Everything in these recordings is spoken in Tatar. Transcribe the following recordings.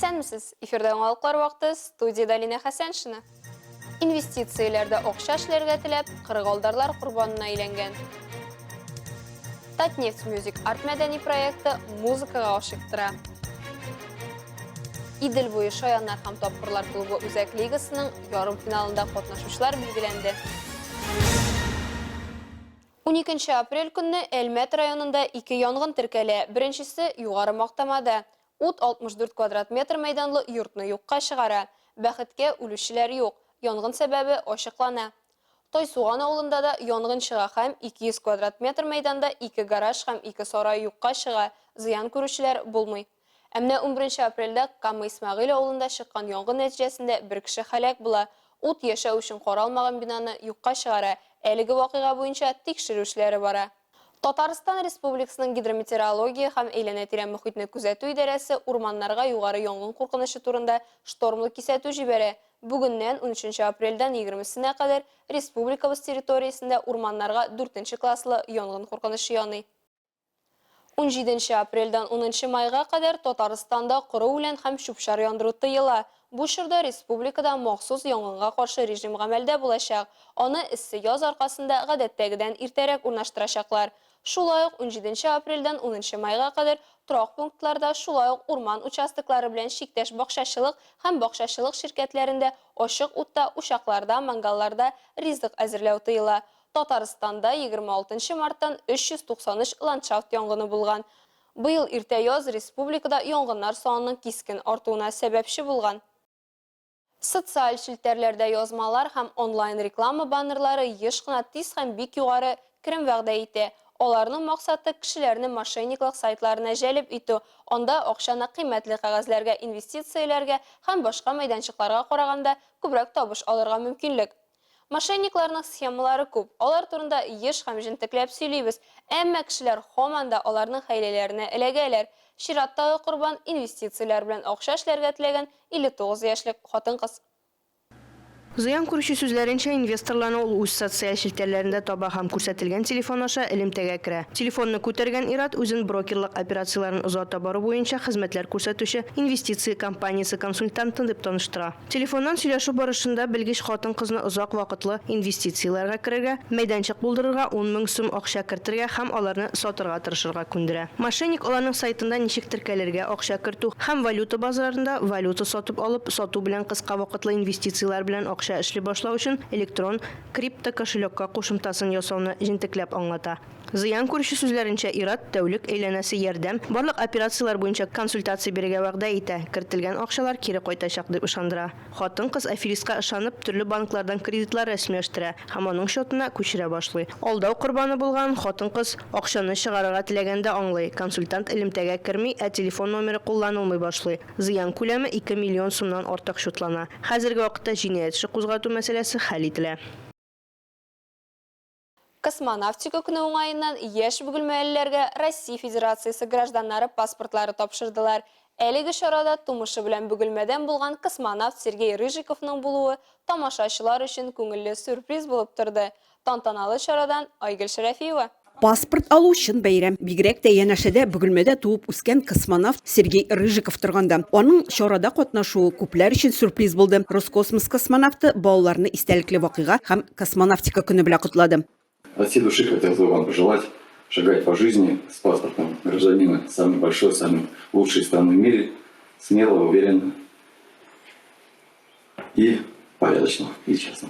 Исәнмесез, эфирда аңалыклар вакыты, студияда Лина Хәсәншина. Инвестицияләрдә акча эшләргә теләп, кыргалдарлар курбанына әйләнгән. Татнефть Music арт мәдәни проекты музыкага ашыктыра. Идел буе шаяннар һәм тапкырлар клубы үзәк лигасының ярым финалында катнашучылар билгеләнде. 12 апрель көнне Әлмәт районында 2 янгын теркәлә. Беренчесе югары мактамада. Ут 64 квадрат метр мәйданлы йортны юкка чыгара. Бәхеткә үлүчеләр юк. Янгын сәбәбе ачыклана. Тойсуган авылында да янгын чыга һәм 200 квадрат метр мәйданда 2 гараж һәм 2 сарай юкка чыга. Зыян күрүчеләр булмый. Әмма 11 апрельдә Камы Исмәгыйль авылында чыккан янгын нәтиҗәсендә бер кеше һәлак була. Ут яшәү өчен каралмаган бинаны юкка чыгара. Әлеге вакыйга буенча тикшерү бара. Татарстан Республикасының гидрометеорология һәм әйләнә-тирә мөхитне күзәтү идарәсе урманнарга югары янгын куркынышы турында штормлы кисәтү җибәрә. Бүгеннән 13 апрельдән 20-сенә кадәр республикабыз территориясендә урманнарга 4 класслы янгын куркынышы яный. 17 апрельдән 10 майга кадәр Татарстанда коры үлән һәм чүп-чар яндыру тыела. Бу чорда республикада махсус янгынга каршы режим гамәлдә булачак. Аны эссе яз аркасында гадәттәгедән иртәрәк урнаштырачаклар. Шулай ук 17 апрельдән 10 майга кадәр торак пунктларда, шулай ук урман участоклары белән чиктәш бакчачылык һәм бакчачылык ширкәтләрендә ачык утта, учакларда, мангалларда ризык әзерләү тыела. Татарстанда 26 марттан 393 ландшафт янгыны булган. Быел иртә яз республикада янгыннар санының кискен артуына сәбәпче булган. Социаль шелтәрләрдә язмалар һәм онлайн реклама баннерлары еш кына тиз һәм бик югары керем вәгъдә итә. Аларның максаты кешеләрне мошенниклык сайтларына җәлеп итү, анда акчаны кыйммәтле кәгазьләргә, инвестицияләргә һәм башка мәйданчыкларга караганда күбрәк табыш алырга мөмкинлек. Мошенникларның схемалары күп. Алар турында еш һәм җентекләп сөйлибез, әмма кешеләр һаман да аларның хәйләләренә эләгәләр. Чираттагы курбан инвестицияләр белән акча эшләргә теләгән 59 яшьлек хатын-кыз. Зыян күрүче сүзләренчә, инвесторларны ул үз социаль шелтәрләрендә таба һәм күрсәтелгән телефон аша элемтәгә керә. Телефонны күтәргән ир-ат үзен брокерлык операцияләрен озата бару буенча хезмәтләр күрсәтүче инвестиция компаниясе консультанты дип таныштыра. Телефоннан сөйләшү барышында белгеч хатын-кызны озак вакытлы инвестицияләргә керергә, мәйданчык булдырырга, 10 000 сум акча кертергә һәм аларны сатырга тырышырга күндерә. Мошенник аларның сайтында ничек теркәлергә, акча кертү һәм валюта базарында валюта сатып алып, сату белән кыска вакытлы инвестицияләр белән акча эшли башлау өчен электрон крипто кошелекка кушымтасын ясауны җентекләп аңлата. Зыян күрүче сүзләренчә, ир-ат тәүлек әйләнәсе ярдәм, барлык операциялар буенча консультация бирергә вәгъдә итә. Кертелгән акчалар кире кайтачак дип ышандыра. Хатын-кыз аферистка ышанып, төрле банклардан кредитлар рәсмиләштерә һәм аның счетына күчерә башлый. Алдау корбаны булган хатын-кыз акчаны чыгарырга теләгәндә аңлый. Консультант элемтәгә керми, ә телефон номеры кулланылмый башлый. Зыян күләме 2 миллион сумнан артык шутлана. Хәзерге вакытта җинаять эше кузгату мәсьәләсе хәл ителә. Космонавтика көне уңаеннан яшь бөгелмәлеләргә Россия Федерациясе гражданнары паспортлары тапшырдылар. Әлеге чарада тумышы белән бөгелмәдән булган космонавт Сергей Рыжиковның булуы тамашачылар өчен күңелле сюрприз булып торды. Тантаналы чарадан Айгөл Шәрәфиева. Паспорт алу өчен бәйрәм. Бигрәк тә янәшәдә бөгелмәдә туып үскән космонавт Сергей Рыжиков торганда. Аның чарада катнашуы күпләр өчен сюрприз булды. Роскосмос космонавты балаларны истәлекле вакыйга һәм космонавтика көне белән котлады. От всей души хотел бы вам пожелать шагать по жизни с паспортом гражданина самой большой, самой лучшей страны в мире, смело, уверенно и порядочно, и честно.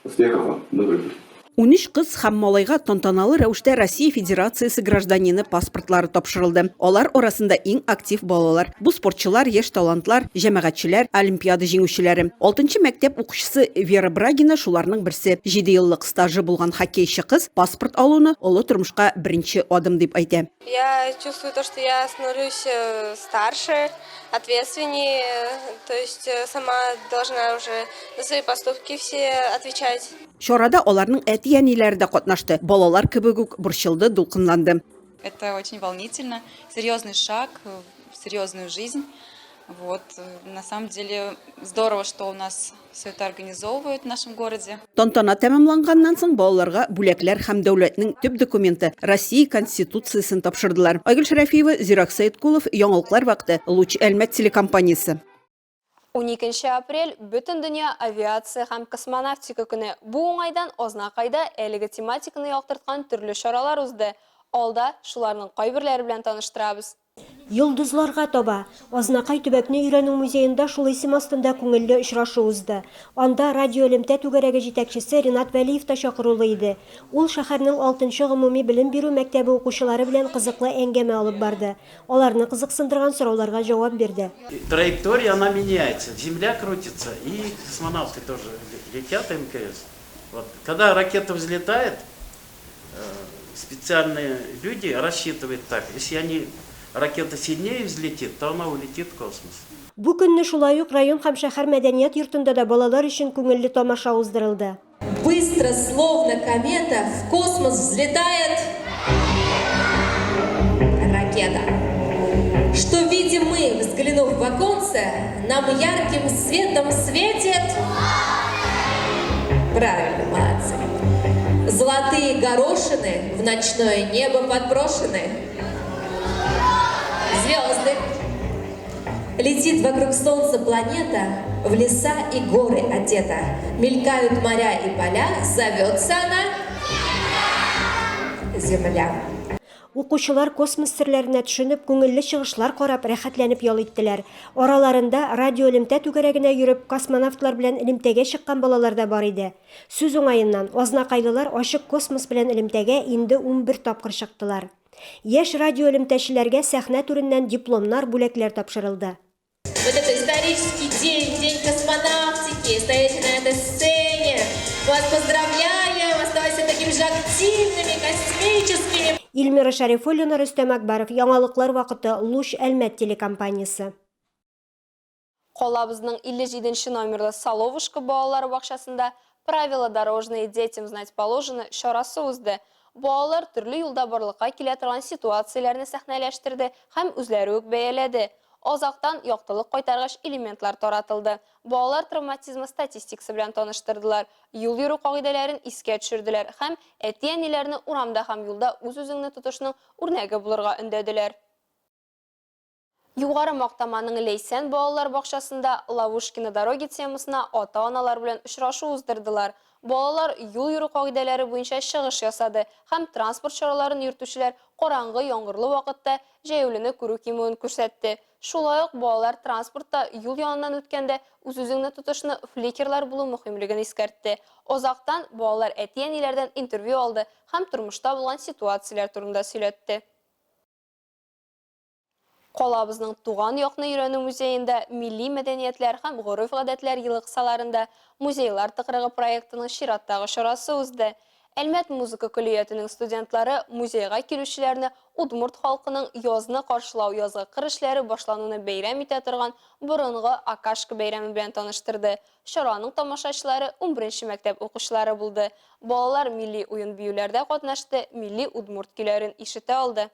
Успехов вам, добрый путь. 13 кыз һәм малайга тантаналы рәвештә Россия Федерациясе гражданины паспортлары тапшырылды. Алар арасында иң актив балалар, бу спортчылар, яшь талантлар, җәмәгатьчеләр, олимпиада җиңүчеләре. 6 мәктәп укучысы Вера Брагина шуларның берсе. 7 еллык стажы булган хоккейчы кыз паспорт алуны олы тормышка беренче адым дип әйтә. Я чувствую то, что я становлюсь старше, ответственнее, то есть сама должна уже за свои поступки все отвечать. Чарада аларның әти-әниләре дә катнашты. Балалар кебек үк борчылды, дулкынланды. Это очень волнительно, серьезный шаг в серьезную жизнь. Вот. На самом деле здорово, что у нас все это организовывают в нашем городе. Тантана тәмамланганнан соң балаларга бүләкләр һәм дәүләтнең төп документы Россия Конституциясын тапшырдылар. Айгөл Шәрәфиева, Зирак Сәйдкулов, Яңалыклар вакыты, Луч Әлмәт телекомпаниясе. 12 апрель бүтін дүния авиация һәм космонавтика көне. Бу уңайдан ознакайда әлеге тематиканы яктырткан төрле чаралар узды. Алда шуларның кайберләре белән таныштырабыз. Йолдызларга таба. Азнакай төбәкне өйрәнү музеенда шул исем астында күңелле очрашу узды. Анда радио элемтә түгәрәге җитәкчесе Ринат Вәлиев та чакырылы иде. Ул шәһәрнең 6-нчы гомуми белем бирү мәктәбе укучылары белән кызыклы әңгәмә алып барды. Аларны кызыксындырган сорауларга җавап бирде. Траектория, она меняется. Земля крутится, и космонавты тоже летят МКС. Вот. Когда ракета взлетает, специальные люди рассчитывают так. Если ракета сильнее взлетит, то она улетит в космос. Бу көнне шулай ук район һәм шәһәр мәдәният йортында да балалар өчен күңелле тамаша уздырылды. Быстро, словно комета, в космос взлетает ракета. Что видим мы, взглянув в оконце, нам ярким светом светит... Правильно, молодцы. Золотые горошины в ночное небо подброшены. Звезды. Летит вокруг солнца планета, в леса и горы одета. Мелькают моря и поля, зовется она Земля. Укучылар космос серләренә төшенеп, күңелле чыгышлар карап, рәхәтләнеп ял иттеләр. Араларында радио элемтә түгәрәгенә йөреп, космонавтлар белән элемтәгә чыккан балалар да бар иде. Сүз уңаеннан азнакайлылар ачык космос белән элемтәгә инде 11 тапкыр чыктылар. Яшь радио элемтәчеләргә сәхнә түреннән дипломнар, бүләкләр тапшырылды. Вот это исторический день, день космонавтики, стоите на этой сцене. Вас поздравляем, оставайтесь такими же активными, космическими. Илмира Шәрифуллина, Рөстәм Әкбаров, Яңалыклар вакыты, Луч Әлмәт телекомпаниясе. Колабызның 57-нче номерлы Соловушка балалар бакчасында правила дорожные детям знать положено чарасы узды. Балалар төрле юлда барлыкка килә торган ситуацияләрне сәхнәләштерде һәм үзләре үк бәяләде. Азактан яктылык кайтаргыч элементлар таратылды. Балалар травматизмы статистикасы белән таныштырдылар. Юл йөрү кагыйдәләрен искә төшерделәр һәм әти-әниләрне урамда һәм юлда үз-үзеңне тотышның үрнәге булырга өндәделәр. Югары мактаманың Лейсән балалар бакчасында Ловушкины дороги темасына ата-аналар белән очрашу уздырдылар. Балалар юл йөрү кагыйдәләре буенча чыгыш ясады һәм транспорт чараларын йөртүчеләр караңгы яңгырлы вакытта җәяүлене күрү кимүен күрсәтте. Шулай ук балалар транспортта юл яныннан үткәндә үз-үзеңне тотышны фликерлар булу мөһимлеген искәртте. Азактан балалар әти-әниләрдән интервью алды һәм тормышта булган ситуацияләр турында сөйләтте. Колабызның туган якны өйрәнү музеенда милли мәдәниятләр һәм гореф-гадәтләр елы кысаларында музейлар тыкрыгы проектының чираттагы чарасы узды. Әлмәт музыка коллеятының студентлары музейга килүчеләрне Удмурт халкының язны каршылау язгы кыр эшләре башлануны бәйрәм итә торган борынгы Акашка бәйрәме белән таныштырды. Чараның тамашачылары 11-нче мәктәп укучылары булды. Балалар милли уен-биюләрдә катнашты, милли Удмурт көйләрен ишетә алды.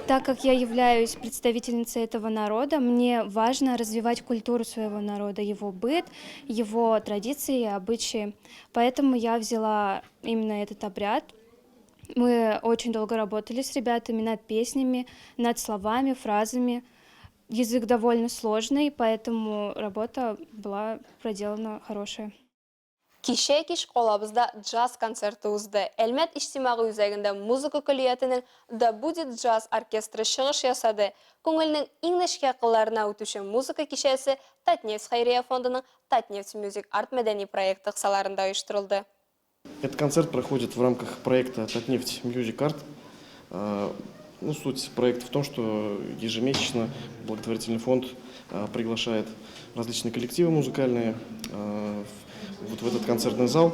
Так как я являюсь представительницей этого народа, мне важно развивать культуру своего народа, его быт, его традиции и обычаи. Поэтому я взяла именно этот обряд. Мы очень долго работали с ребятами над песнями, над словами, фразами. Язык довольно сложный, поэтому работа была проделана хорошая. Кичә кич колабызда джаз концерты узды. Әлмәт иҗтимагый үзәгендә музыка коллеятының Да будет джаз оркестры чыгыш ясады. Күңелнең иң нечкә кылларына үтүче музыка кичәсе Татнефть хәйрия фондының Татнефть Music Art мәдәни проекты кысаларында оештырылды. Этот концерт проходит в рамках проекта Татнефть Music Art. Суть проекта в том, что ежемесячно благотворительный фонд приглашает различные коллективы музыкальные вот в этот концертный зал.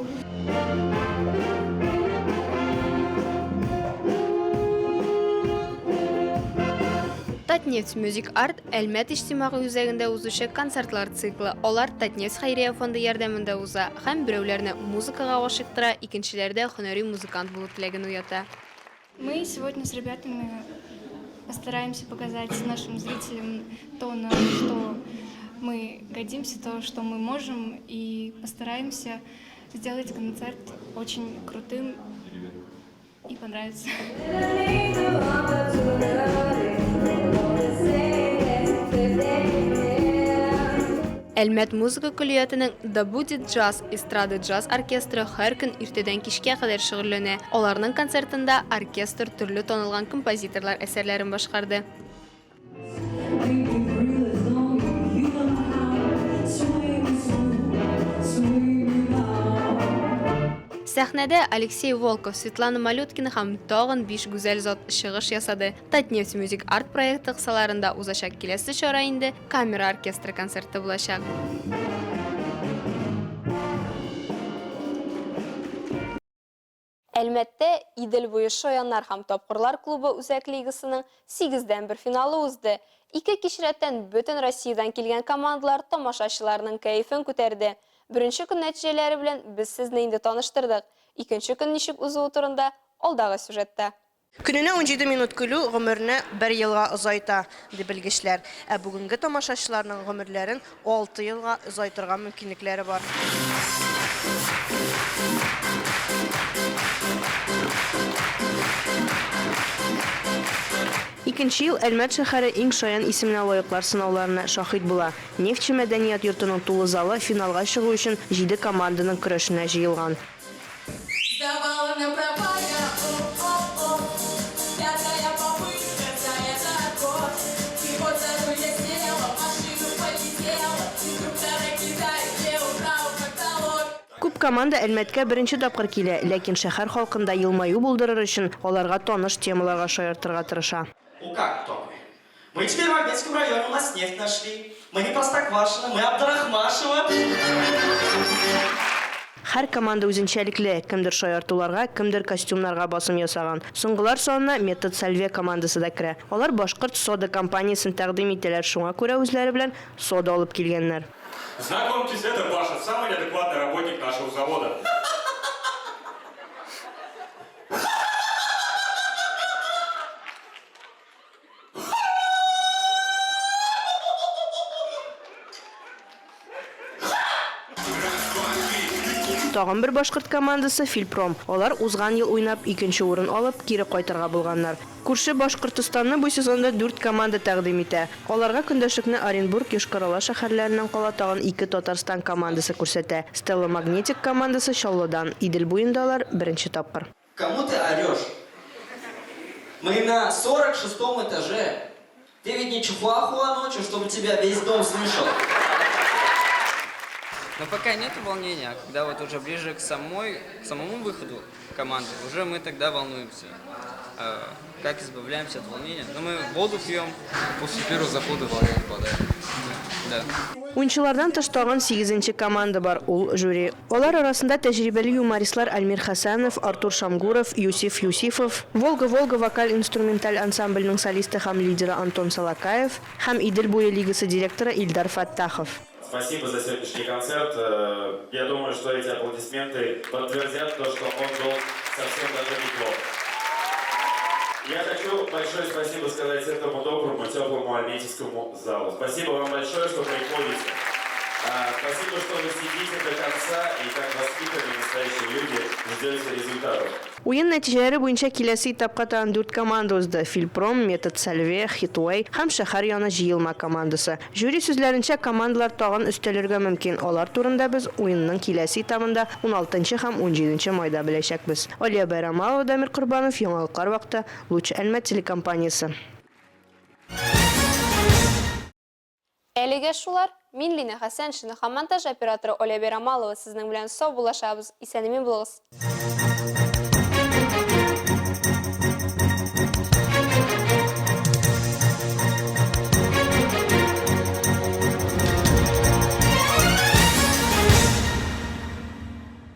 Татнефть Music Art Әлмәт иҗтимагый үзәгендә узучы концертлар циклы. Алар Татнефть хәйрия фонды ярдәмендә уза һәм берәүләрне музыкага гашыктыра, икенчеләрдә һөнәри музыкант булу теләген уята. Мы сегодня с ребятами постараемся показать нашим зрителям то, на что мы годимся, то, что мы можем, и постараемся сделать концерт очень крутым и понравится. Әлмәт музыка күлиятының «Да будет джаз» эстрада джаз оркестры һәр көн иртәдән кичкә кадәр шөгыльләнә. Аларның концертында оркестр төрле танылган композиторлар әсәрләрен башкарды. Сәхнәдә Алексей Волков, Светлана Малюткина һәм тагын 5 гүзәл зат чыгыш ясады. Татнефть Music Art проекты кысаларында узачак киләсе чара инде камера оркестры концерты булачак. Әлмәттә Идел буе шаяннар һәм тапкырлар клубы үзәк лигасының 8дән 1 финалы узды. 2 кичрәттән бөтен Россиядан килгән командалар тамашачыларның кәефен күтәрде. Беренче көн нәтиҗәләре белән без сезне инде таныштырдык. Икенче көн ничек узуы турында алдагы сюжетта. Көненә 17 минут көлү гомерне 1 елга озайта, дип белгечләр. Ә бүгенге тамашачыларның гомерләрен 6 елга озайтырга мөмкинлекләре бар. Икенче ел Әлмәт шәһәре иң шаян исеменә лаеклар сынауларына шаһит була. Нефтче мәдәният йортының тулы залы финалга чыгу өчен 7 команданың көрәшенә җыелган. Күп команда Әлмәткә беренче тапкыр килә, ләкин шәһәр халкында елмаю булдырыр өчен аларга таныш темаларга шаяртырга тырыша. Ну как кто мы? Мы теперь в Армянском районе, у нас нефть нашли. Мы не Простоквашино, мы Абдрахмашева. Һәр команда үзенчәлекле, кемдер шаяртуларга, кемдер костюмнарга басым ясаган. Соңгылар санына Метод Сальве командасы да керә. Алар башкорт сода компаниясын тәкъдим итәләр, шуңа күрә үзләре белән сода алып килгәннәр. Знакомьтесь, это Паша, самый неадекватный работник нашего завода. Тагын бер башкорт командасы Фильпром. Алар узган ел уйнап 2нче урын алып, кире кайтырга булганнар. Күрше Башкортстанны бу сезонда 4 команда тәкъдим итә. Аларга көндәшлекне Оренбург, Йошкар-Ола шәһәрләреннән кала тагын 2 Татарстан командасы күрсәтә. Stella Magnetic командасы Чаллыдан, Идел буенда алар беренче тапкыр. Кому ты орешь? Мы на 46-м этаже. Ты ведь не чихуахуа ночью, чтобы тебя весь дом слышал. Но пока нет волнения, когда вот уже ближе к самому выходу команды, уже мы тогда волнуемся. Как избавляемся от волнения? Ну, мы воду пьем. После первого захода волнение падает. Да. Уенчылардан тыш тагын 8нче команда бар, ул жюри. Алар арасында тәҗрибәле юмористлар Альмир Хасанов, Артур Шамгуров, Юсиф Юсифов, Волга-Волга вокаль-инструменталь ансамбльнең солисты һәм лидеры Антон Салакаев һәм Идел буе лигасы директоры Илдар Фаттахов. Спасибо за сегодняшний концерт. Я думаю, что эти аплодисменты подтвердят то, что он был совсем даже неплох. Я хочу большое спасибо сказать этому доброму, теплому альметьевскому залу. Спасибо вам большое, что приходите. Спасибо, что вы сидите до конца и как воспитанные настоящие люди ждете результатов. Уен нәтиҗәләре буенча киләсе этапка тагын 4 команда узды. Фильпром, Метод Сальве, Хитвей һәм шәһәр яны җыелма командасы. Жюри сүзләренчә командалар тагын өстәлергә мөмкин. Алар турында без уенның киләсе этабында 16 һәм 17 майда беләчәкбез. Алия Байрамова, Дамир Курбанов, Яңалыклар вакыты, Луч Әлмәт телекомпаниясе. Әлегә шулар, мин Лина Хәсән, монтаж операторы Алия Байрамова, сезнең белән сау булашабыз. Исәнмин булыгыз.